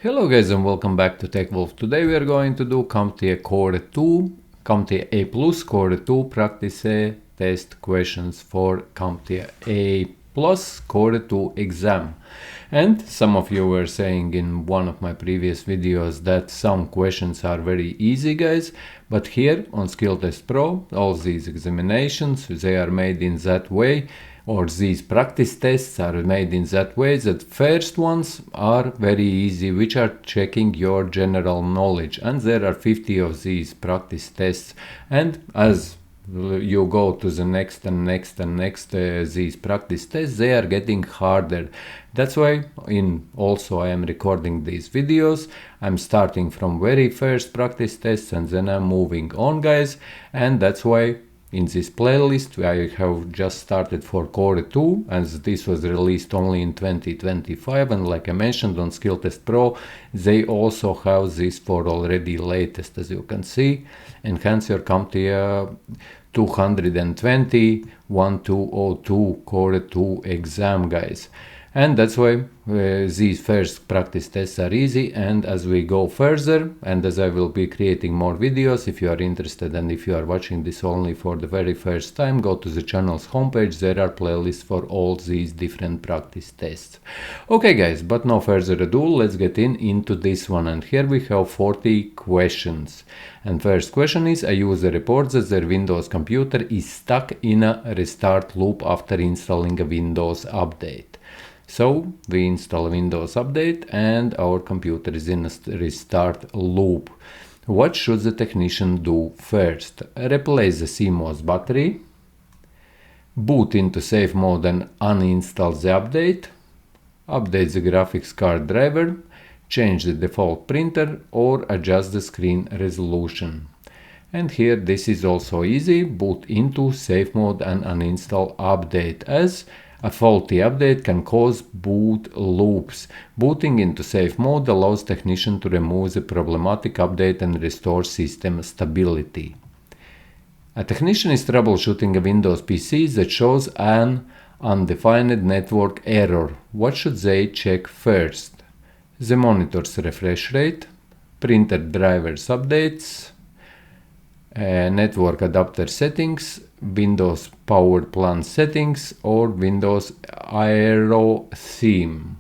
Hello guys and welcome back to TechWolf. Today we are going to do CompTIA Core 2, CompTIA A Plus Core 2 Practice A test questions for CompTIA A Plus Core 2 exam. And some of you were saying in one of my previous videos that some questions are very easy, guys, but here on Skill Test Pro, all these examinations, they are made in that way, or these practice tests are made in that way that first ones are very easy, which are checking your general knowledge, and there are 50 of these practice tests, and as you go to the next and next and next these practice tests, they are getting harder. That's why also I am recording these videos. I'm starting from very first practice tests and then I'm moving on, guys, and that's why in this playlist I have just started for Core 2, as this was released only in 2025, and like I mentioned on Skill Test Pro, they also have this for already latest, as you can see. Enhance your CompTIA 220 1202 Core 2 exam, guys. And that's why these first practice tests are easy, and as we go further and as I will be creating more videos, if you are interested and if you are watching this only for the very first time, go to the channel's homepage. There are playlists for all these different practice tests. Okay guys, but no further ado, let's get into this one, and here we have 40 questions. And first question is: a user reports that their Windows computer is stuck in a restart loop after installing a Windows update. So we install a Windows update and our computer is in a restart loop. What should the technician do first? Replace the CMOS battery, boot into safe mode and uninstall the update, update the graphics card driver, change the default printer, or adjust the screen resolution. And here this is also easy: boot into safe mode and uninstall update, as a faulty update can cause boot loops. Booting into safe mode allows technician to remove the problematic update and restore system stability. A technician is troubleshooting a Windows PC that shows an undefined network error. What should they check first? The monitor's refresh rate, printer drivers updates, network adapter settings, Windows power plan settings, or Windows Aero theme.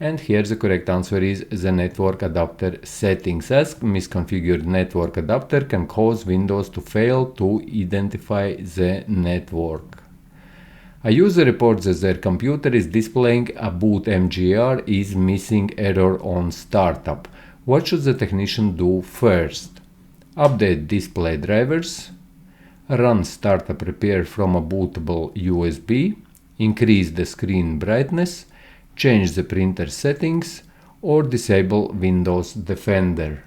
And here the correct answer is the network adapter settings, as misconfigured network adapter can cause Windows to fail to identify the network. A user reports that their computer is displaying a boot MGR is missing error on startup. What should the technician do first? Update display drivers, run startup repair from a bootable USB, increase the screen brightness, change the printer settings, or disable Windows Defender.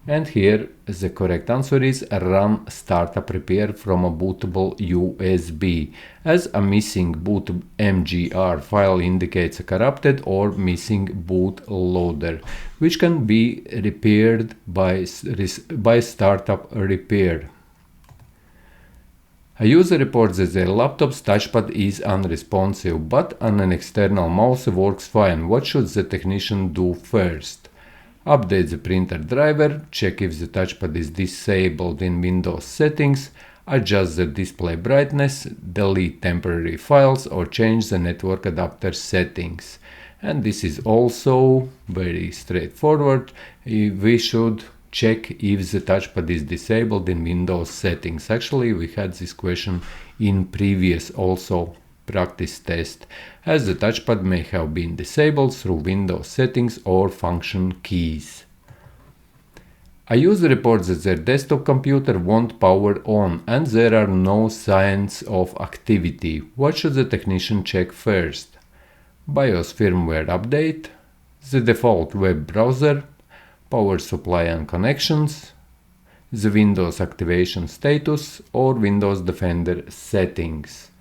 And here the correct answer is run startup repair from a bootable USB, as a missing boot MGR file indicates a corrupted or missing bootloader, which can be repaired by startup repair. A user reports that their laptop's touchpad is unresponsive, but on an external mouse works fine. What should the technician do first? Update the printer driver, check if the touchpad is disabled in Windows settings, adjust the display brightness, delete temporary files, or change the network adapter settings. And this is also very straightforward. We should check if the touchpad is disabled in Windows settings. Actually, we had this question in previous also practice test, as the touchpad may have been disabled through Windows settings or function keys. A user reports that their desktop computer won't power on and there are no signs of activity. What should the technician check first? BIOS firmware update, the default web browser, power supply and connections, the Windows activation status, or Windows Defender settings.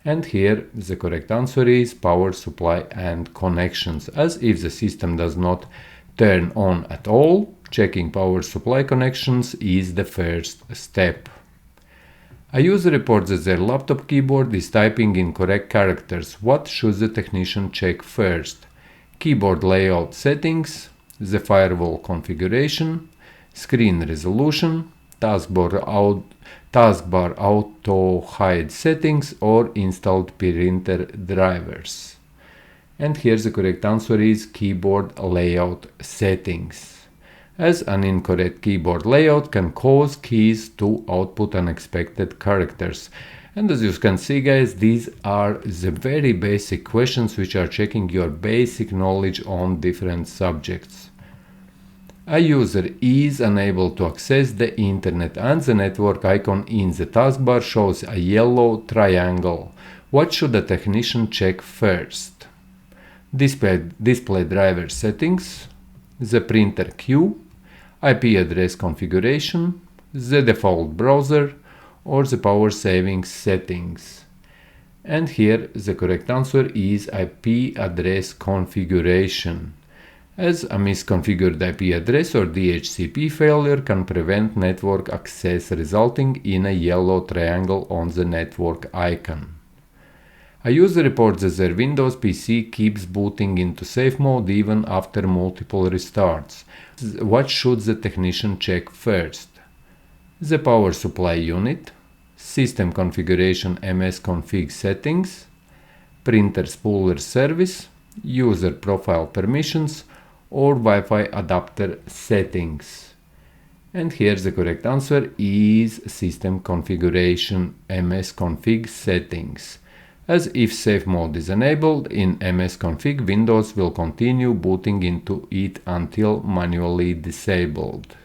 And here the correct answer is power supply and connections, as if the system does not turn on at all, checking power supply connections is the first step. A user reports that their laptop keyboard is typing incorrect characters. What should the technician check first? keyboard layout settings, the firewall configuration, screen resolution, taskbar auto hide settings, or installed printer drivers. And here the correct answer is keyboard layout settings, as an incorrect keyboard layout can cause keys to output unexpected characters. And as you can see, guys, these are the very basic questions which are checking your basic knowledge on different subjects. A user is unable to access the internet and the network icon in the taskbar shows a yellow triangle. What should the technician check first? Display driver settings, the printer queue, IP address configuration, the default browser, or the power saving settings. And here the correct answer is IP address configuration, as a misconfigured IP address or DHCP failure can prevent network access, resulting in a yellow triangle on the network icon. A user reports that their Windows PC keeps booting into safe mode even after multiple restarts. What should the technician check first? The power supply unit, system configuration msconfig settings, printer spooler service, user profile permissions, or Wi-Fi adapter settings. And here the correct answer is system configuration msconfig settings, as if safe mode is enabled in msconfig, Windows will continue booting into it until manually disabled.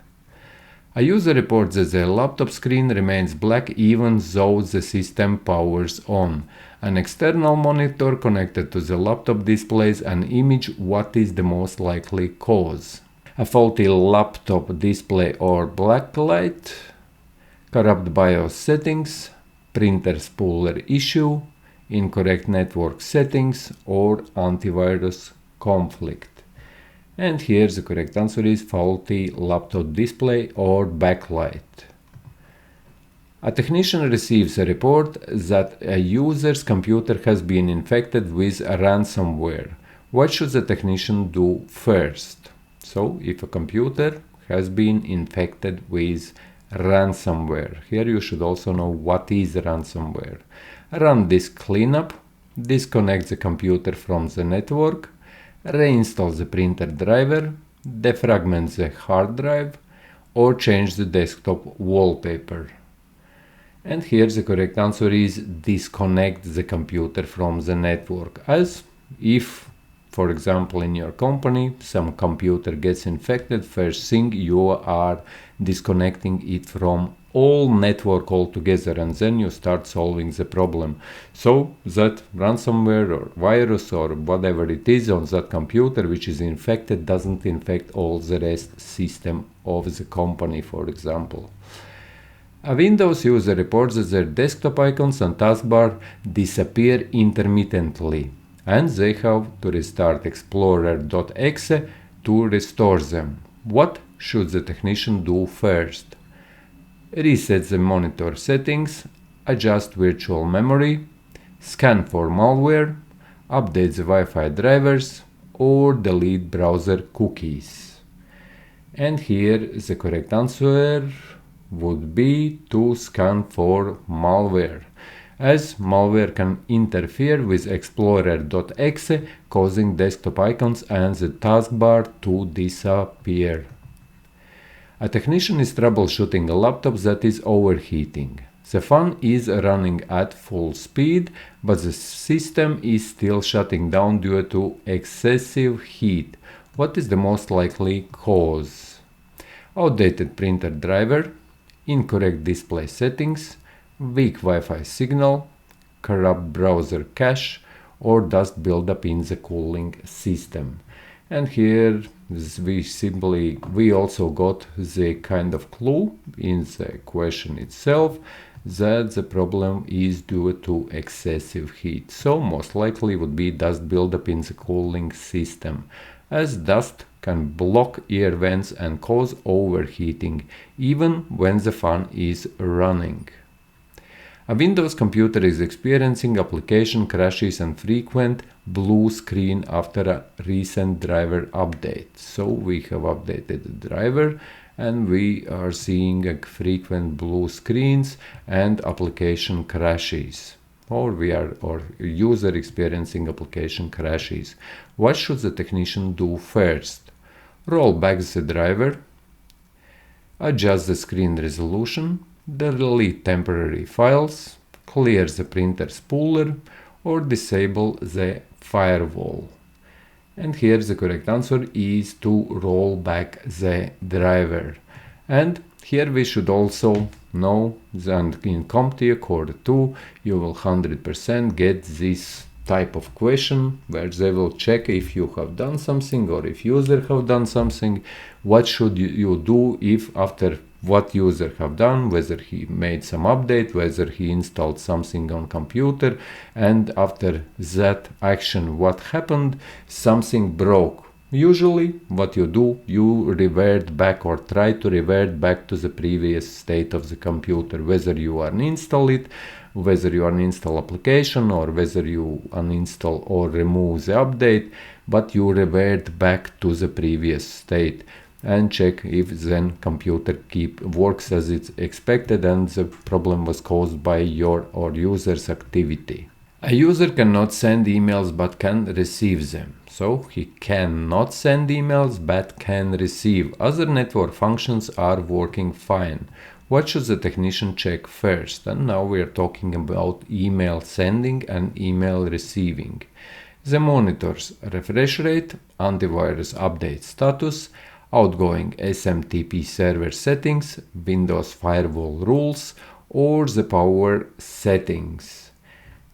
A user reports that their laptop screen remains black even though the system powers on. An external monitor connected to the laptop displays an image. What is the most likely cause? A faulty laptop display or backlight, corrupt BIOS settings, printer spooler issue, incorrect network settings, or antivirus conflict. And here the correct answer is faulty laptop display or backlight. A technician receives a report that a user's computer has been infected with a ransomware. What should the technician do first? So, if a computer has been infected with ransomware, here you should also know what is ransomware. Run disk cleanup, disconnect the computer from the network, reinstall the printer driver, defragment the hard drive, or change the desktop wallpaper. And here the correct answer is disconnect the computer from the network, as if, for example, in your company some computer gets infected, first thing you are disconnecting it from all network altogether, and then you start solving the problem, so that ransomware or virus or whatever it is on that computer which is infected doesn't infect all the rest system of the company, for example. A Windows user reports that their desktop icons and taskbar disappear intermittently, and they have to restart Explorer.exe to restore them. What should the technician do first? Reset the monitor settings, adjust virtual memory, scan for malware, update the Wi-Fi drivers, or delete browser cookies. And here the correct answer would be to scan for malware, as malware can interfere with Explorer.exe, causing desktop icons and the taskbar to disappear. A technician is troubleshooting a laptop that is overheating. The fan is running at full speed, but the system is still shutting down due to excessive heat. What is the most likely cause? Outdated printer driver, incorrect display settings, weak Wi-Fi signal, corrupt browser cache, or dust buildup in the cooling system. And here we also got the kind of clue in the question itself that the problem is due to excessive heat. So most likely would be dust buildup in the cooling system, as dust can block air vents and cause overheating even when the fan is running. A Windows computer is experiencing application crashes and frequent blue screen after a recent driver update. So we have updated the driver and we are seeing frequent blue screens and application crashes. Or user experiencing application crashes. What should the technician do first? Roll back the driver, adjust the screen resolution, delete temporary files, clear the printer spooler, or disable the firewall. And here the correct answer is to roll back the driver. And here we should also know that in CompTIA Core 2 you will 100% get this type of question where they will check if you have done something or if user have done something. What should you do if after what user have done, whether he made some update, whether he installed something on computer, and after that action what happened, something broke. Usually what you do, you revert back or try to revert back to the previous state of the computer, whether you uninstall it, whether you uninstall application, or whether you uninstall or remove the update, but you revert back to the previous state and check if then computer works as it's expected and the problem was caused by your or user's activity. A user cannot send emails but can receive them. So he cannot send emails but can receive. Other network functions are working fine. What should the technician check first? And now we are talking about email sending and email receiving. The monitors refresh rate, antivirus update status, outgoing SMTP server settings, Windows firewall rules, or the power settings.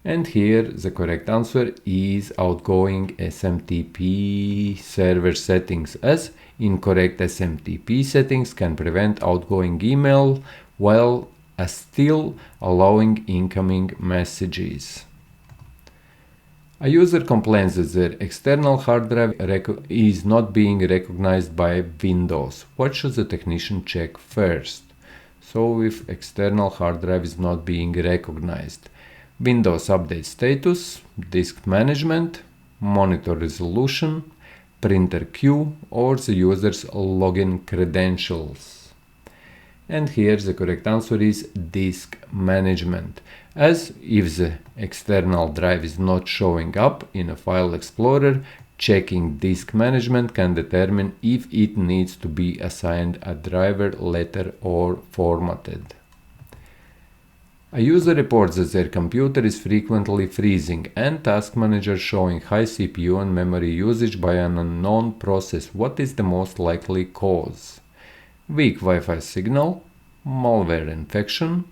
And here the correct answer is outgoing SMTP server settings, as incorrect SMTP settings can prevent outgoing email while still allowing incoming messages. A user complains that their external hard drive is not being recognized by Windows. What should the technician check first? So if external hard drive is not being recognized, Windows update status, disk management, monitor resolution, printer queue, or the user's login credentials. And here the correct answer is disk management, as if the external drive is not showing up in a file explorer, checking disk management can determine if it needs to be assigned a driver letter or formatted. A user reports that their computer is frequently freezing and task manager showing high CPU and memory usage by an unknown process. What is the most likely cause? Weak Wi-Fi signal, malware infection,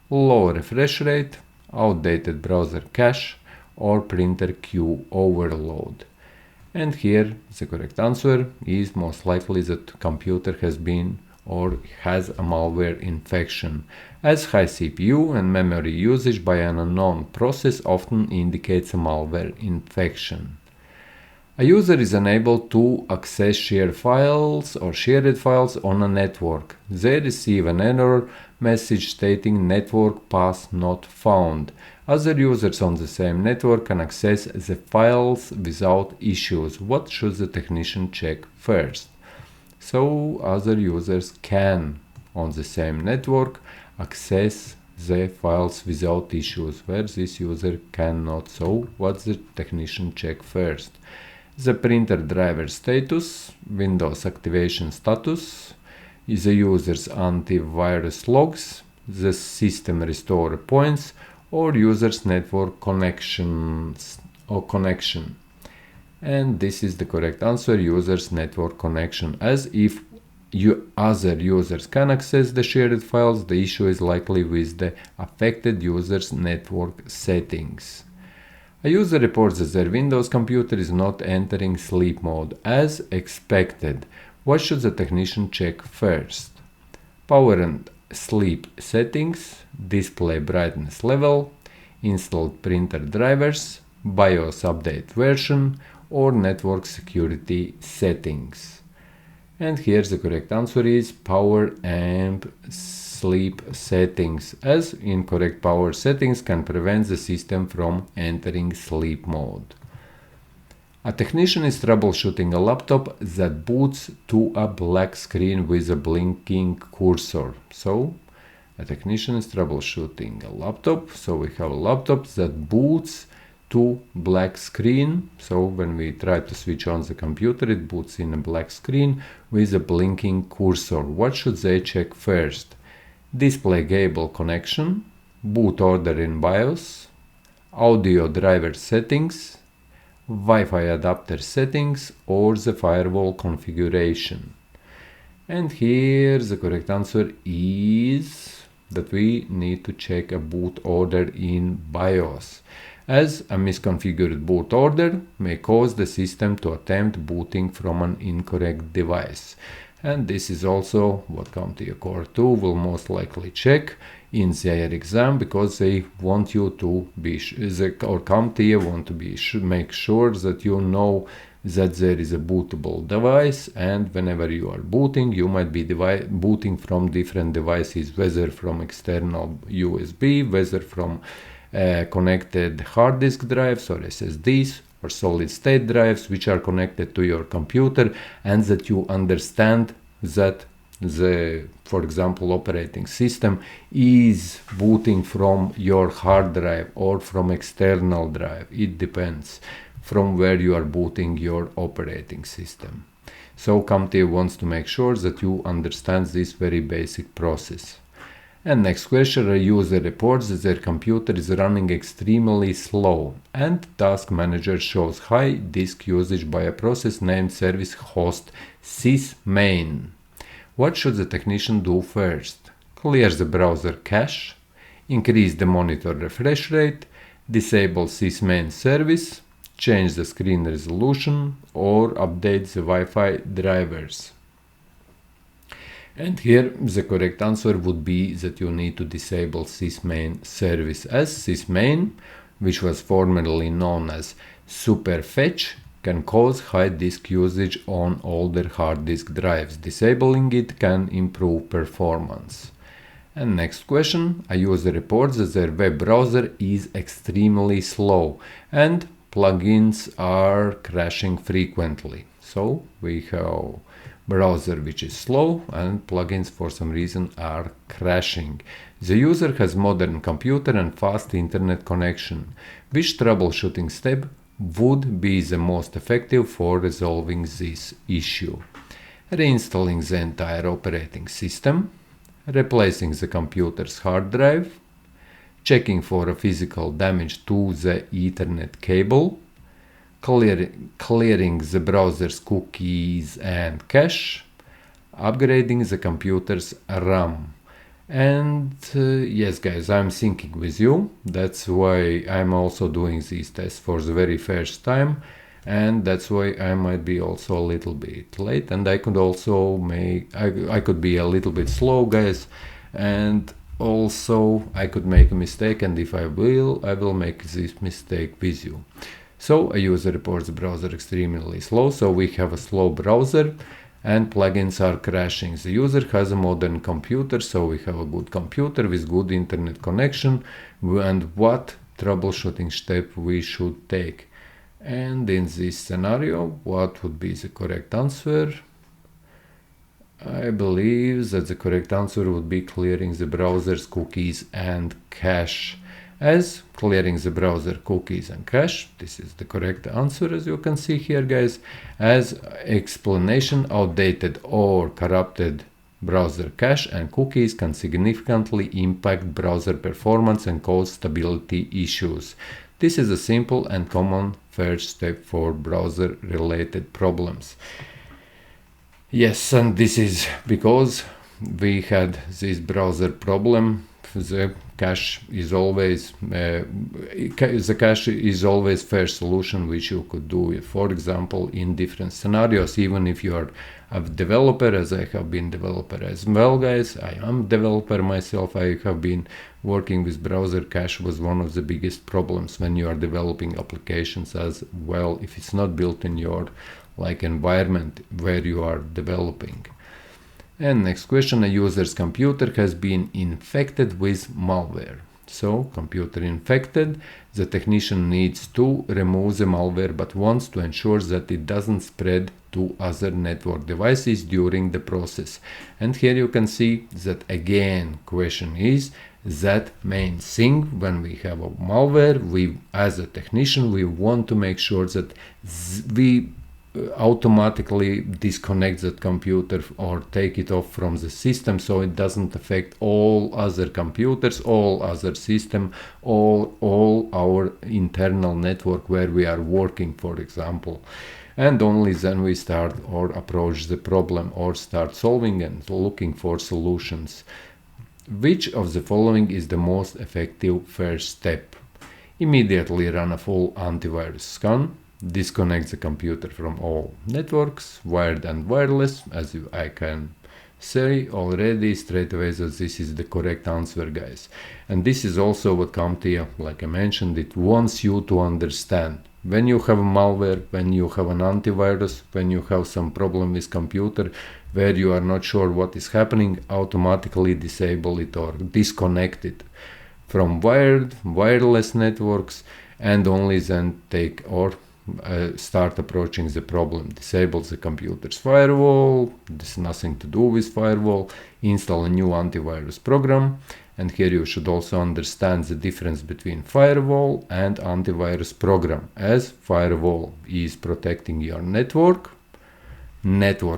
low refresh rate, outdated browser cache, or printer queue overload. And here the correct answer is most likely that computer has been or has a malware infection, as high CPU and memory usage by an unknown process often indicates a malware infection. A user is unable to access shared files or shared files on a network. They receive an error message stating network path not found. Other users on the same network can access the files without issues. What should the technician check first? So other users can, on the same network, access the files without issues, where this user cannot. So what's the technician check first? The printer driver status, Windows activation status, the user's antivirus logs, the system restore points, or user's network connections or connection. And this is the correct answer, user's network connection, as if other users can access the shared files, the issue is likely with the affected user's network settings. A user reports that their Windows computer is not entering sleep mode as expected. What should the technician check first? Power and sleep settings, display brightness level, installed printer drivers, BIOS update version, or network security settings. And here the correct answer is power and sleep settings, as incorrect power settings can prevent the system from entering sleep mode. A technician is troubleshooting a laptop that boots to a black screen with a blinking cursor. So, a technician is troubleshooting a laptop. So we have a laptop that boots to black screen. So when we try to switch on the computer, it boots in a black screen with a blinking cursor. What should they check first? Display cable connection, boot order in BIOS, audio driver settings, Wi-Fi adapter settings, or the firewall configuration. And here the correct answer is that we need to check a boot order in BIOS, as a misconfigured boot order may cause the system to attempt booting from an incorrect device. And this is also what CompTIA Core 2 will most likely check in their exam, because they want you to be, or CompTIA want to be make sure that you know that there is a bootable device, and whenever you are booting, you might be booting from different devices, whether from external USB, whether from connected hard disk drives or SSDs or solid state drives which are connected to your computer, and that you understand that the, for example, operating system is booting from your hard drive or from external drive. It depends from where you are booting your operating system. So CompTIA wants to make sure that you understand this very basic process. And next question, a user reports that their computer is running extremely slow and task manager shows high disk usage by a process named service host sysmain. What should the technician do first? Clear the browser cache, increase the monitor refresh rate, disable sysmain service, change the screen resolution, or update the Wi-Fi drivers. And here the correct answer would be that you need to disable sysmain service, as sysmain, which was formerly known as superfetch, can cause high disk usage on older hard disk drives. Disabling it can improve performance. And next question, a user reports that their web browser is extremely slow and plugins are crashing frequently. So we have browser which is slow and plugins for some reason are crashing. The user has modern computer and fast internet connection. Which troubleshooting step would be the most effective for resolving this issue? Reinstalling the entire operating system, replacing the computer's hard drive, checking for a physical damage to the Ethernet cable, clearing the browser's cookies and cache, upgrading the computer's RAM. And yes guys, I'm thinking with you, that's why I'm also doing these tests for the very first time, and that's why I might be also a little bit late, and I could also I could be a little bit slow guys, and also I could make a mistake, and if I will make this mistake with you. So a user reports the browser extremely slow, so we have a slow browser and plugins are crashing. The user has a modern computer, so we have a good computer with good internet connection, and what troubleshooting step we should take. And in this scenario, what would be the correct answer? I believe that the correct answer would be clearing the browser's cookies and cache. As clearing the browser cookies and cache, this is the correct answer as you can see here guys, as explanation, outdated or corrupted browser cache and cookies can significantly impact browser performance and cause stability issues. This is a simple and common first step for browser related problems. Yes, and this is because we had this browser problem. The cache is always first solution which you could do, for example, in different scenarios. Even if you are a developer, as I have been developer as well, guys. I am developer myself. I have been working with browser cache. Was one of the biggest problems when you are developing applications as well, if it's not built in your environment where you are developing. And next question, a user's computer has been infected with malware. So, computer infected, the technician needs to remove the malware but wants to ensure that it doesn't spread to other network devices during the process. And here you can see that again question is that main thing. When we have a malware, we as a technician, we want to make sure that we automatically disconnect that computer or take it off from the system so it doesn't affect all other computers, all other system, all our internal network where we are working, for example. And only then we start or approach the problem or start solving and looking for solutions. Which of the following is the most effective first step? Immediately run a full antivirus scan. Disconnect the computer from all networks, wired and wireless, as I can say already straight away that this is the correct answer, guys. And this is also what CompTIA, like I mentioned, it wants you to understand. When you have a malware, when you have an antivirus, when you have some problem with computer where you are not sure what is happening, automatically disable it or disconnect it from wired, wireless networks, and only then take or start approaching the problem. Disable the computer's firewall, there's nothing to do with firewall, install a new antivirus program, and here you should also understand the difference between firewall and antivirus program, as firewall is protecting your network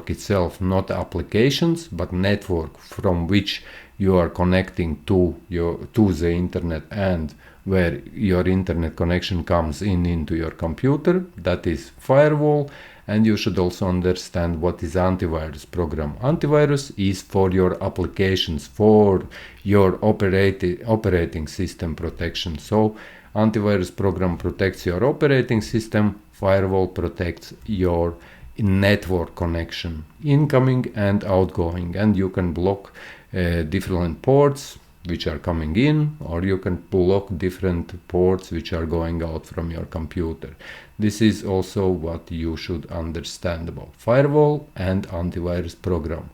itself, not applications, but network from which you are connecting to the internet and where your internet connection comes into your computer. That is firewall. And you should also understand what is antivirus program. Antivirus is for your applications, for your operating system protection. So antivirus program protects your operating system, firewall protects your network connection, incoming and outgoing, and you can block different ports which are coming in, or you can block different ports which are going out from your computer. This is also what you should understand about firewall and antivirus program.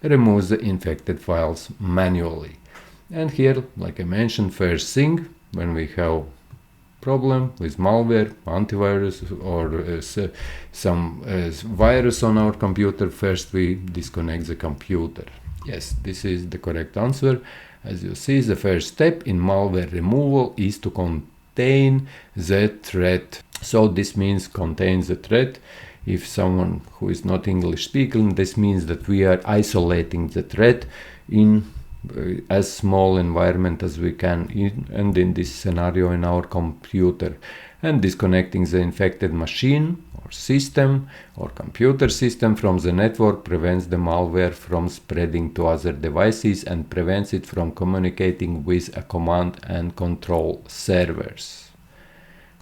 Remove the infected files manually. And here, like I mentioned, first thing, when we have problem with malware, antivirus, or some virus on our computer, first we disconnect the computer. Yes, this is the correct answer. As you see, the first step in malware removal is to contain the threat. So this means contain the threat. If someone who is not English speaking, this means that we are isolating the threat in as small environment as we can, and in this scenario in our computer, and disconnecting the infected machine or system or computer system from the network prevents the malware from spreading to other devices and prevents it from communicating with a command and control servers.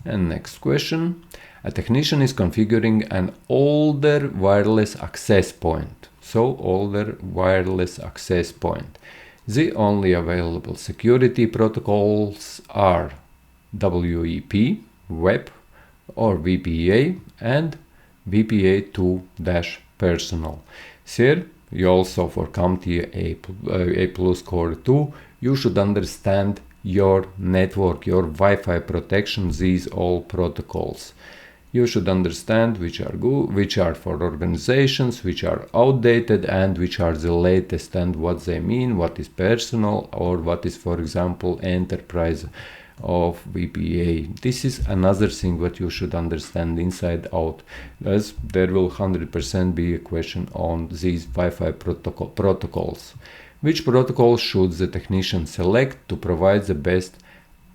And next question. A technician is configuring an older wireless access point. So older wireless access point. The only available security protocols are WEP, WEP, or VPA, and VPA2-personal. Here, you also for CompTIA A+ Core 2, you should understand your network, your Wi-Fi protection, these all protocols. You should understand which are good, which are for organizations, which are outdated, and which are the latest, and what they mean, what is personal, or what is, for example, enterprise of VPA. This is another thing that you should understand inside out, as there will 100% be a question on these Wi-Fi protocols. Which protocol should the technician select to provide the best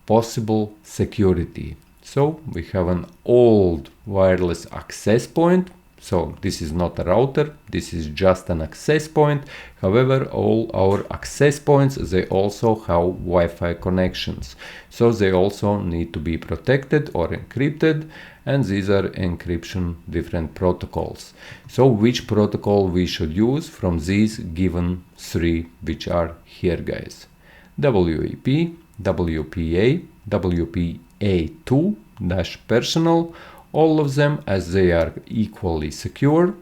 possible security? So we have an old wireless access point. So this is not a router, this is just an access point. However, all our access points, they also have Wi-Fi connections. So they also need to be protected or encrypted, and these are encryption different protocols. So which protocol we should use from these given three which are here, guys? WEP, WPA, WPA2-personal, all of them as they are equally secure,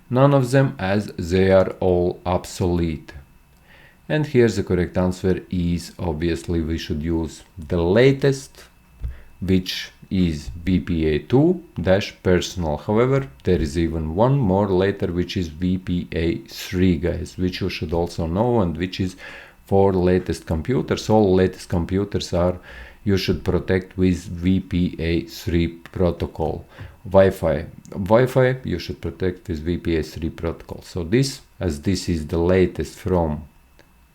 none of them as they are all obsolete. And here the correct answer is obviously we should use the latest, which is VPA2-personal. However, there is even one more later, which is VPA3, guys, which you should also know, and which is for latest computers. All latest computers are, you should protect with VPA3 protocol. Wi-Fi you should protect with VPA3 protocol. So this, as this is the latest from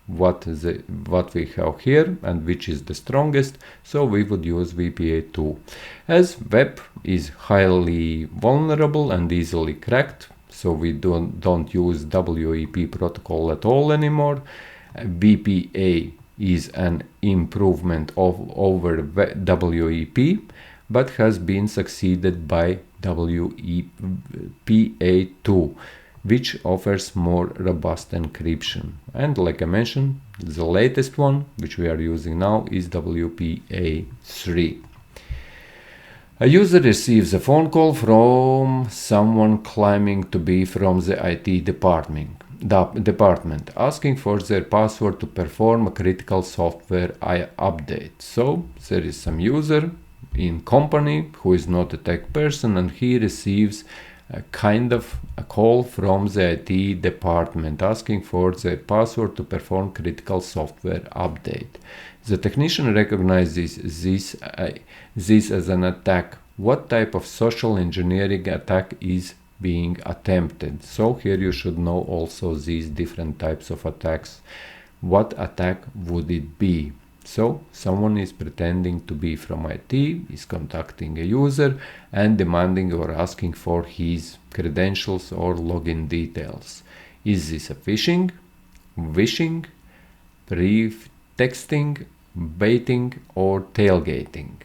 what we have here and which is the strongest, so we would use VPA2. As web is highly vulnerable and easily cracked, so we don't use WEP protocol at all anymore. VPA is an improvement over WEP, but has been succeeded by WPA2, which offers more robust encryption. And like I mentioned, the latest one, which we are using now, is WPA3. A user receives a phone call from someone claiming to be from the IT department, asking for their password to perform a critical software update. So there is some user in company who is not a tech person, and he receives a kind of a call from the IT department asking for the password to perform critical software update. The technician recognizes this as an attack. What type of social engineering attack is being attempted? So here you should know also these different types of attacks. What attack would it be? So someone is pretending to be from IT, is contacting a user and demanding or asking for his credentials or login details. Is this a phishing, wishing, pretexting, baiting, or tailgating?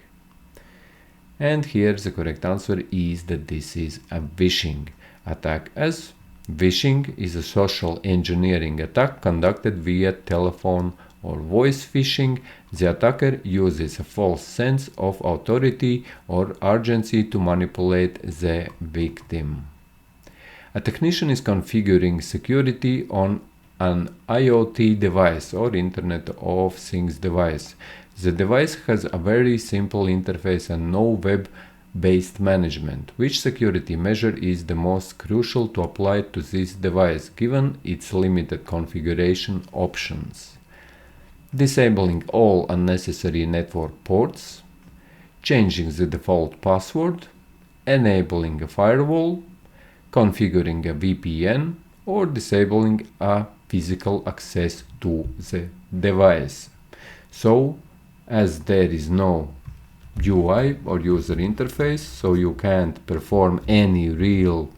And here the correct answer is that this is a phishing attack, as phishing is a social engineering attack conducted via telephone or voice phishing. The attacker uses a false sense of authority or urgency to manipulate the victim. A technician is configuring security on an IoT device or Internet of Things device. The device has a very simple interface and no web-based management. Which security measure is the most crucial to apply to this device given its limited configuration options? Disabling all unnecessary network ports, changing the default password, enabling a firewall, configuring a VPN, or disabling a physical access to the device. So, as there is no UI or user interface, so you can't perform any real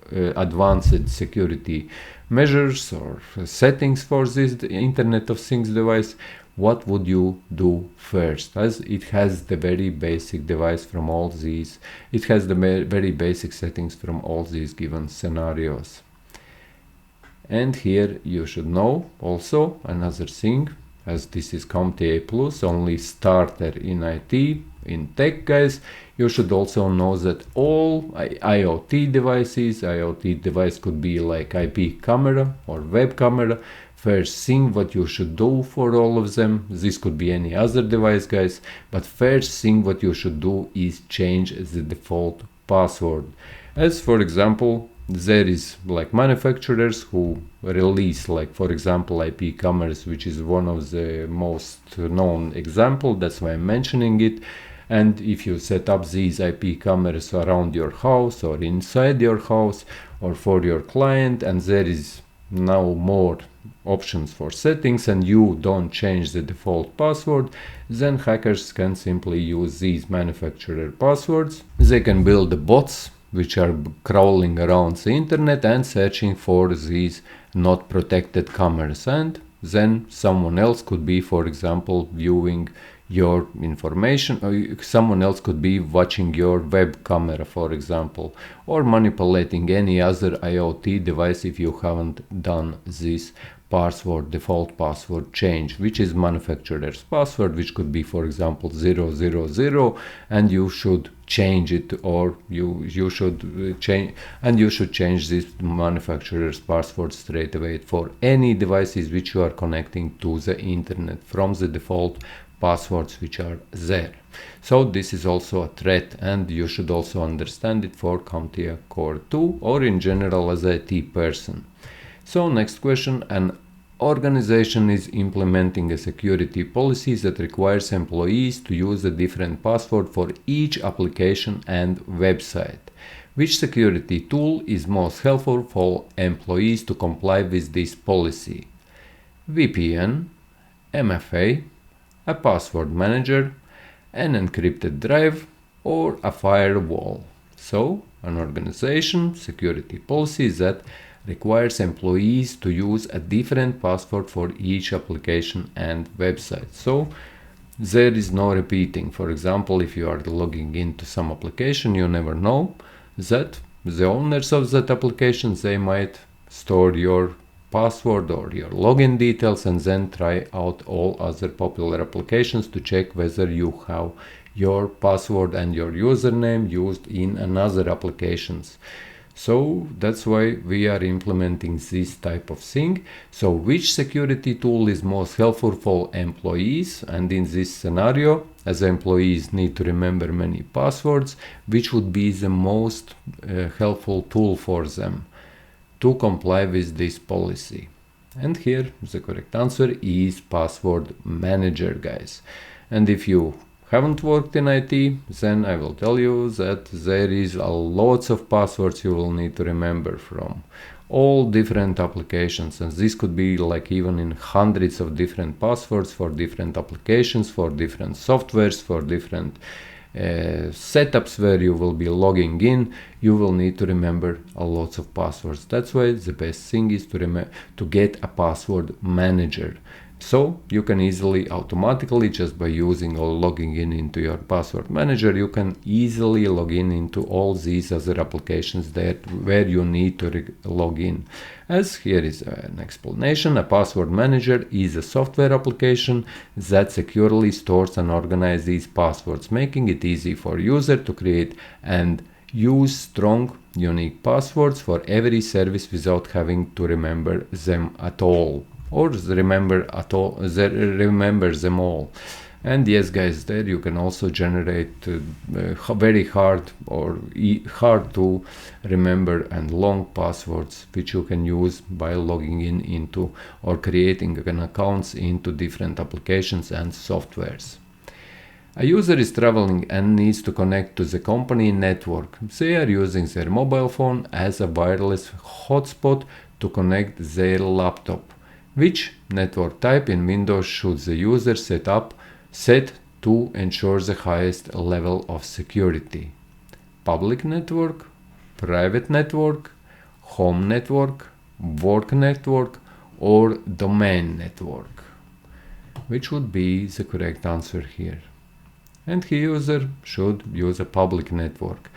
advanced security measures or settings for this Internet of Things device, what would you do first? As it has the very basic device from all these, it has the very basic settings from all these given scenarios. And here you should know also another thing, as this is CompTIA A Plus, only starter in IT, in tech, guys. You should also know that all IoT device could be like IP camera or web camera. First thing what you should do for all of them, this could be any other device, guys, but first thing what you should do is change the default password. As for example, there is like manufacturers who release, like for example, IP cameras, which is one of the most known example, that's why I'm mentioning it. And if you set up these IP cameras around your house or inside your house or for your client, and there is now more options for settings and you don't change the default password, then hackers can simply use these manufacturer passwords. They can build the bots which are crawling around the internet and searching for these not protected cameras, and then someone else could be, for example, viewing your information, or someone else could be watching your web camera, for example, or manipulating any other IoT device if you haven't done this default password change, which is manufacturer's password, which could be, for example, 000, and you should change it, or you should change this manufacturer's password straight away for any devices which you are connecting to the internet from the default passwords which are there. So this is also a threat, and you should also understand it for CompTIA Core 2 or in general as a IT person. So next question, an organization is implementing a security policy that requires employees to use a different password for each application and website. Which security tool is most helpful for employees to comply with this policy? VPN, MFA, a password manager, an encrypted drive, or a firewall. So, an organization security policy that requires employees to use a different password for each application and website. So there is no repeating. For example, if you are logging into some application, you never know that the owners of that application, they might store your password or your login details and then try out all other popular applications to check whether you have your password and your username used in another applications. So that's why we are implementing this type of thing. So which security tool is most helpful for employees? And in this scenario, as employees need to remember many passwords, which would be the most helpful tool for them to comply with this policy? And here the correct answer is password manager, guys. And if you haven't worked in IT, then I will tell you that there is a lots of passwords you will need to remember from all different applications, and this could be like even in hundreds of different passwords for different applications, for different softwares, for different setups where you will be logging in. You will need to remember a lots of passwords. That's why the best thing is to get a password manager. So you can easily, automatically, just by using or logging in into your password manager, you can easily log in into all these other applications where you need to log in. As here is an explanation, a password manager is a software application that securely stores and organizes these passwords, making it easy for user to create and use strong, unique passwords for every service without having to remember them at all. Or remember them all. And yes, guys, there you can also generate very hard to remember and long passwords which you can use by logging in into or creating an accounts into different applications and softwares. A user is traveling and needs to connect to the company network. They are using their mobile phone as a wireless hotspot to connect their laptop. Which network type in Windows should the user set to ensure the highest level of security? Public network, private network, home network, work network, or domain network? Which would be the correct answer here? And the user should use a public network,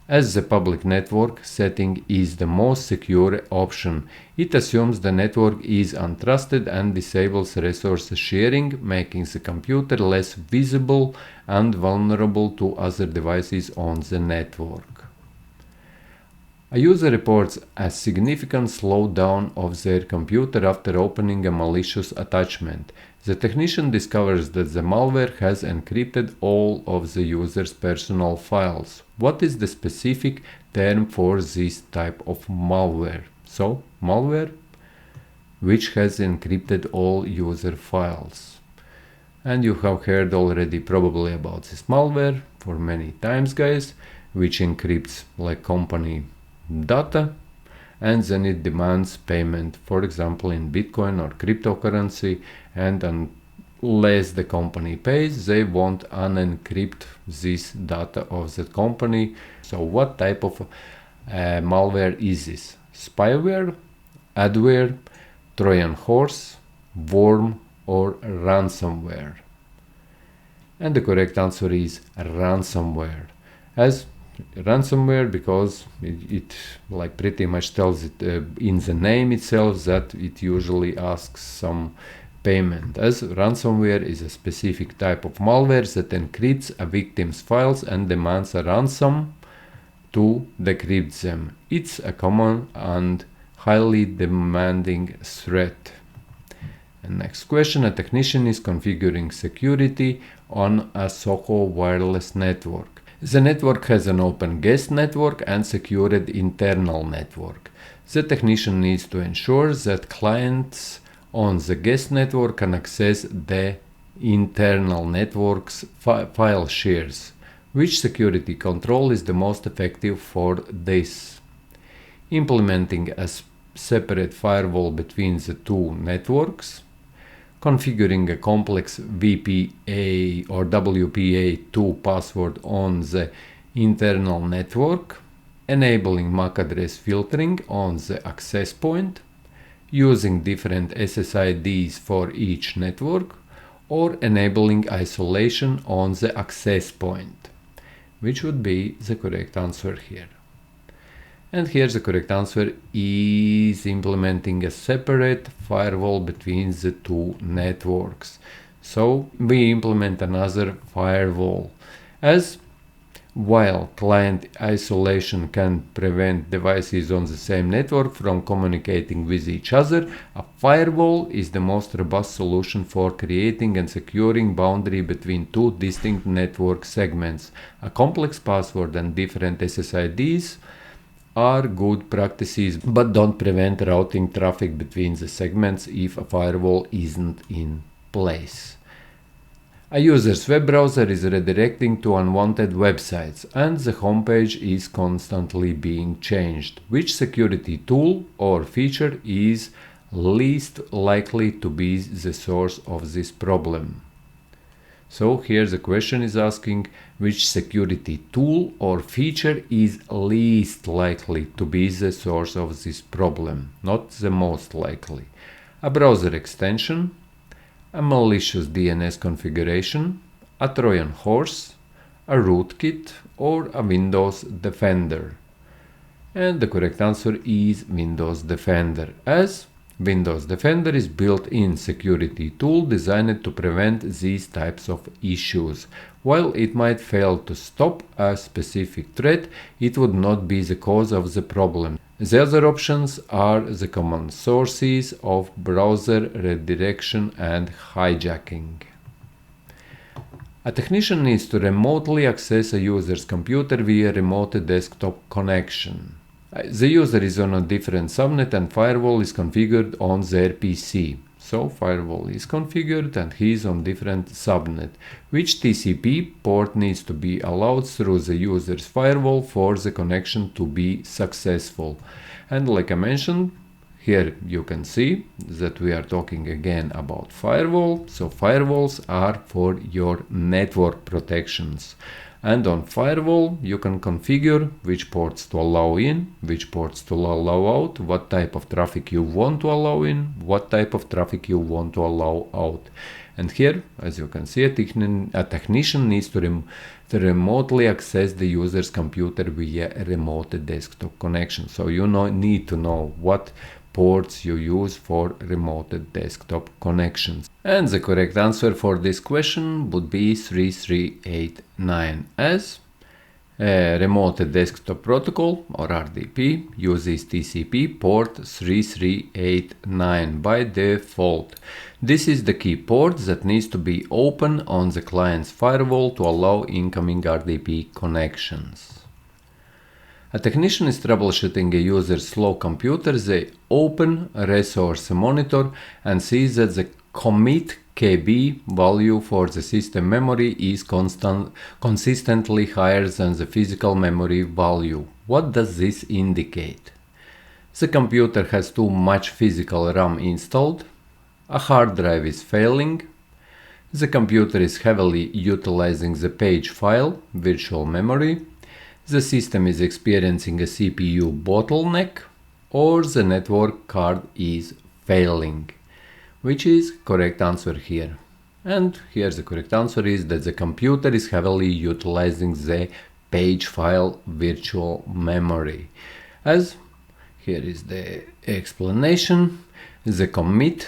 as the public network setting is the most secure option. It assumes the network is untrusted and disables resource sharing, making the computer less visible and vulnerable to other devices on the network. A user reports a significant slowdown of their computer after opening a malicious attachment. The technician discovers that the malware has encrypted all of the user's personal files. What is the specific term for this type of malware? So, malware which has encrypted all user files. And you have heard already probably about this malware for many times, guys, which encrypts like company data, and then it demands payment, for example in Bitcoin or cryptocurrency, and unless the company pays, they won't unencrypt this data of the company. So what type of malware is this? Spyware, adware, Trojan horse, worm, or ransomware? And the correct answer is ransomware. As ransomware, because it like pretty much tells it in the name itself that it usually asks some payment, as ransomware is a specific type of malware that encrypts a victim's files and demands a ransom to decrypt them. It's a common and highly demanding threat. And next question, a technician is configuring security on a SOHO wireless network. The network has an open guest network and secured internal network. The technician needs to ensure that clients on the guest network can access the internal network's file shares. Which security control is the most effective for this? Implementing a separate firewall between the two networks, configuring a complex VPA or WPA2 password on the internal network, enabling MAC address filtering on the access point, using different SSIDs for each network, or enabling isolation on the access point. Which would be the correct answer here? And here the correct answer is implementing a separate firewall between the two networks. So we implement another firewall, as while client isolation can prevent devices on the same network from communicating with each other, a firewall is the most robust solution for creating and securing boundary between two distinct network segments. A complex password and different SSIDs are good practices, but don't prevent routing traffic between the segments if a firewall isn't in place. A user's web browser is redirecting to unwanted websites, and the homepage is constantly being changed. Which security tool or feature is least likely to be the source of this problem? So here the question is asking which security tool or feature is least likely to be the source of this problem, not the most likely. A browser extension, a malicious DNS configuration, a Trojan horse, a rootkit, or a Windows Defender. And the correct answer is Windows Defender, as Windows Defender is built-in security tool designed to prevent these types of issues. While it might fail to stop a specific threat, it would not be the cause of the problem. The other options are the common sources of browser redirection and hijacking. A technician needs to remotely access a user's computer via remote desktop connection. The user is on a different subnet and firewall is configured on their PC. So firewall is configured and he is on different subnet. Which TCP port needs to be allowed through the user's firewall for the connection to be successful? And like I mentioned, here you can see that we are talking again about firewall. So firewalls are for your network protections. And on firewall, you can configure which ports to allow in, which ports to allow out, what type of traffic you want to allow in, what type of traffic you want to allow out. And here, as you can see, a technician needs to remotely access the user's computer via a remote desktop connection. So you need to know what ports you use for remote desktop connections. And the correct answer for this question would be 3389, as remote desktop protocol or RDP uses TCP port 3389 by default. This is the key port that needs to be open on the client's firewall to allow incoming RDP connections. A technician is troubleshooting a user's slow computer. They open a resource monitor and sees that the commit KB value for the system memory is consistently higher than the physical memory value. What does this indicate? The computer has too much physical RAM installed. A hard drive is failing. The computer is heavily utilizing the page file, virtual memory. The system is experiencing a CPU bottleneck, or the network card is failing. Which is correct answer here? And here the correct answer is that the computer is heavily utilizing the page file virtual memory. As here is the explanation. The commit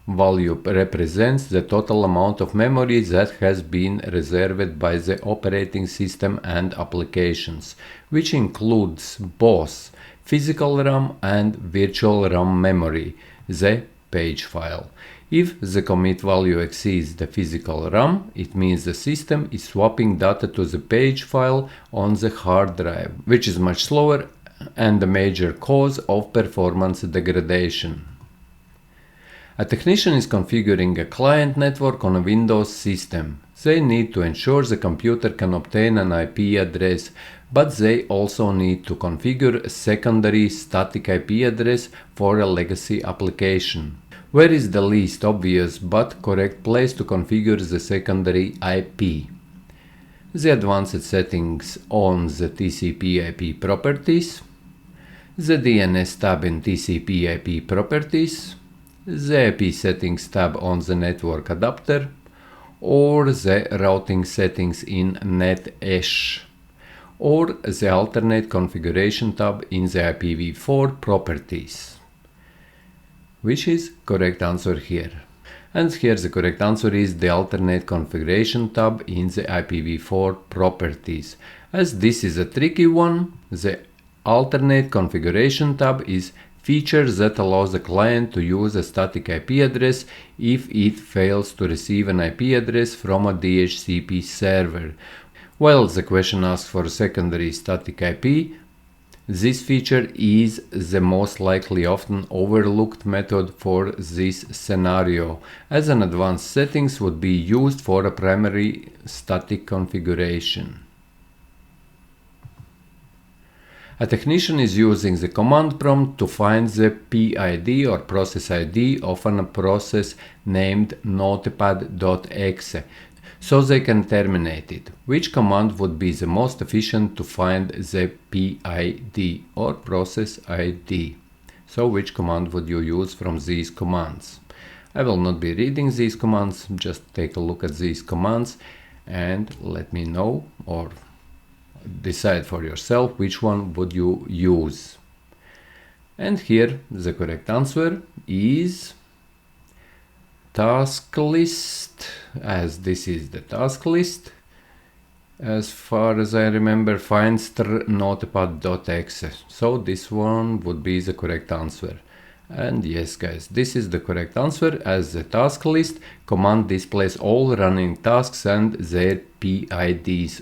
value represents the total amount of memory that has been reserved by the operating system and applications, which includes both physical RAM and virtual RAM memory, the page file. If the commit value exceeds the physical RAM, it means the system is swapping data to the page file on the hard drive, which is much slower and a major cause of performance degradation. A technician is configuring a client network on a Windows system. They need to ensure the computer can obtain an IP address, but they also need to configure a secondary static IP address for a legacy application. Where is the least obvious but correct place to configure the secondary IP? The advanced settings on the TCP/IP properties, the DNS tab in TCP/IP properties, the IP settings tab on the network adapter, or the routing settings in NetEsh, or the alternate configuration tab in the IPv4 properties. Which is correct answer here? And here the correct answer is the alternate configuration tab in the IPv4 properties. As this is a tricky one, the alternate configuration tab is feature that allows the client to use a static IP address if it fails to receive an IP address from a DHCP server. While the question asks for a secondary static IP, this feature is the most likely often overlooked method for this scenario, as an advanced settings would be used for a primary static configuration. A technician is using the command prompt to find the PID or process ID of a process named notepad.exe, so they can terminate it. Which command would be the most efficient to find the PID or process ID? So which command would you use from these commands? I will not be reading these commands, just take a look at these commands and let me know, or decide for yourself which one would you use. And here the correct answer is task list, as this is the task list. As far as I remember, find str notepad.exe. So this one would be the correct answer. And yes guys, this is the correct answer, as the task list command displays all running tasks and their PIDs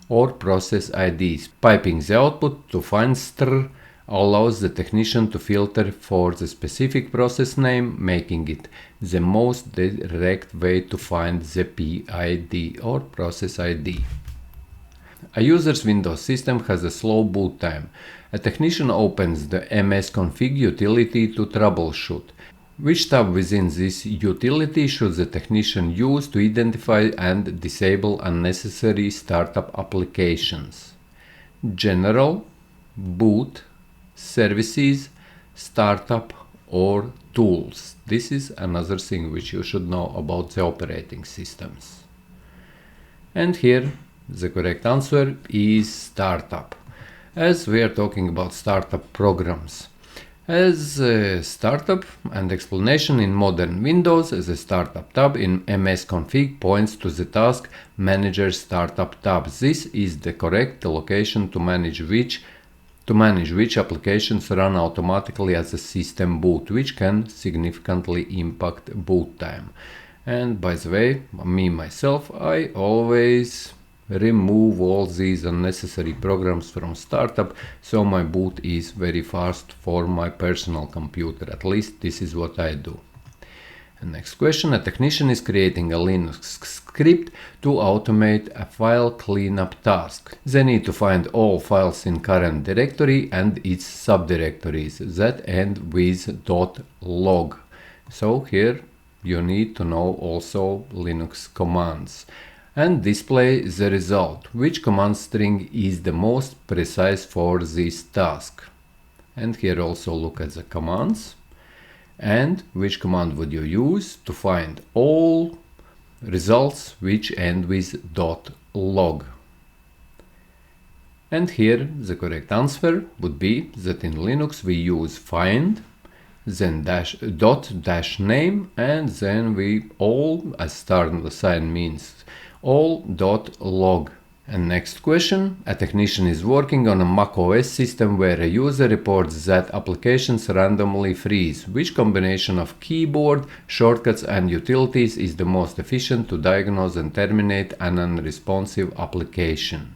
or process IDs. Piping the output to find str allows the technician to filter for the specific process name, making it the most direct way to find the PID or process ID. A user's Windows system has a slow boot time. A technician opens the msconfig utility to troubleshoot. Which tab within this utility should the technician use to identify and disable unnecessary startup applications? General, boot, services, startup, or tools. This is another thing which you should know about the operating systems. And here the correct answer is startup, as we are talking about startup programs. As a startup and explanation in modern Windows, as a startup tab in msconfig points to the task manager startup tab. This is the correct location to manage which applications run automatically as a system boot, which can significantly impact boot time. And by the way, myself, I always remove all these unnecessary programs from startup, so my boot is very fast for my personal computer. At least this is what I do. And next question, a technician is creating a Linux script to automate a file cleanup task. They need to find all files in current directory and its subdirectories that end with .log. So here you need to know also Linux commands and display the result. Which command string is the most precise for this task? And here also look at the commands. And which command would you use to find all results which end with .log. And here the correct answer would be that in Linux we use find, then --name, and then we all, as start sign means all.log. And next question, a technician is working on a macOS system where a user reports that applications randomly freeze. Which combination of keyboard, shortcuts and utilities is the most efficient to diagnose and terminate an unresponsive application?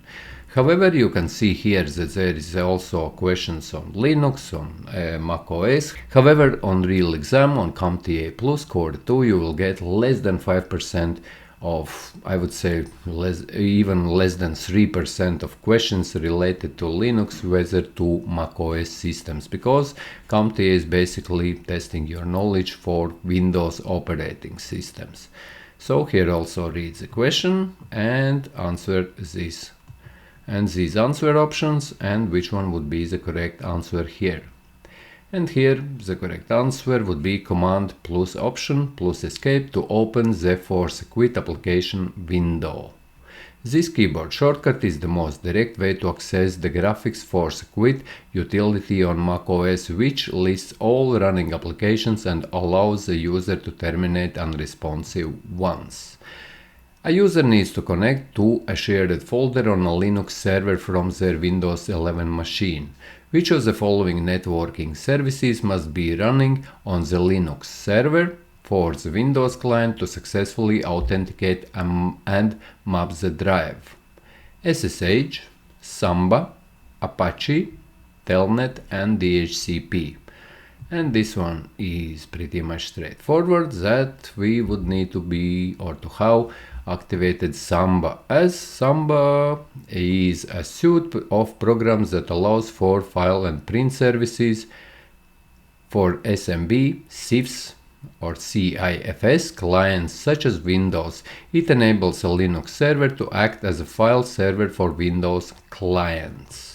However, you can see here that there is also questions on Linux, on macOS. However, on real exam, on CompTIA A Plus Core 2, you will get less than 5% of, I would say, even less than 3% of questions related to Linux, whether to macOS systems, because CompTIA is basically testing your knowledge for Windows operating systems. So here also read the question and answer this. And these answer options and which one would be the correct answer here. And here the correct answer would be Command plus Option plus Escape to open the Force Quit application window. This keyboard shortcut is the most direct way to access the graphics Force Quit utility on macOS, which lists all running applications and allows the user to terminate unresponsive ones. A user needs to connect to a shared folder on a Linux server from their Windows 11 machine. Which of the following networking services must be running on the Linux server for the Windows client to successfully authenticate and map the drive? SSH, Samba, Apache, Telnet and DHCP. And this one is pretty much straightforward, that we would need to be or to have activated Samba, as Samba is a suite of programs that allows for file and print services for SMB, CIFS or CIFS clients such as Windows. It enables a Linux server to act as a file server for Windows clients.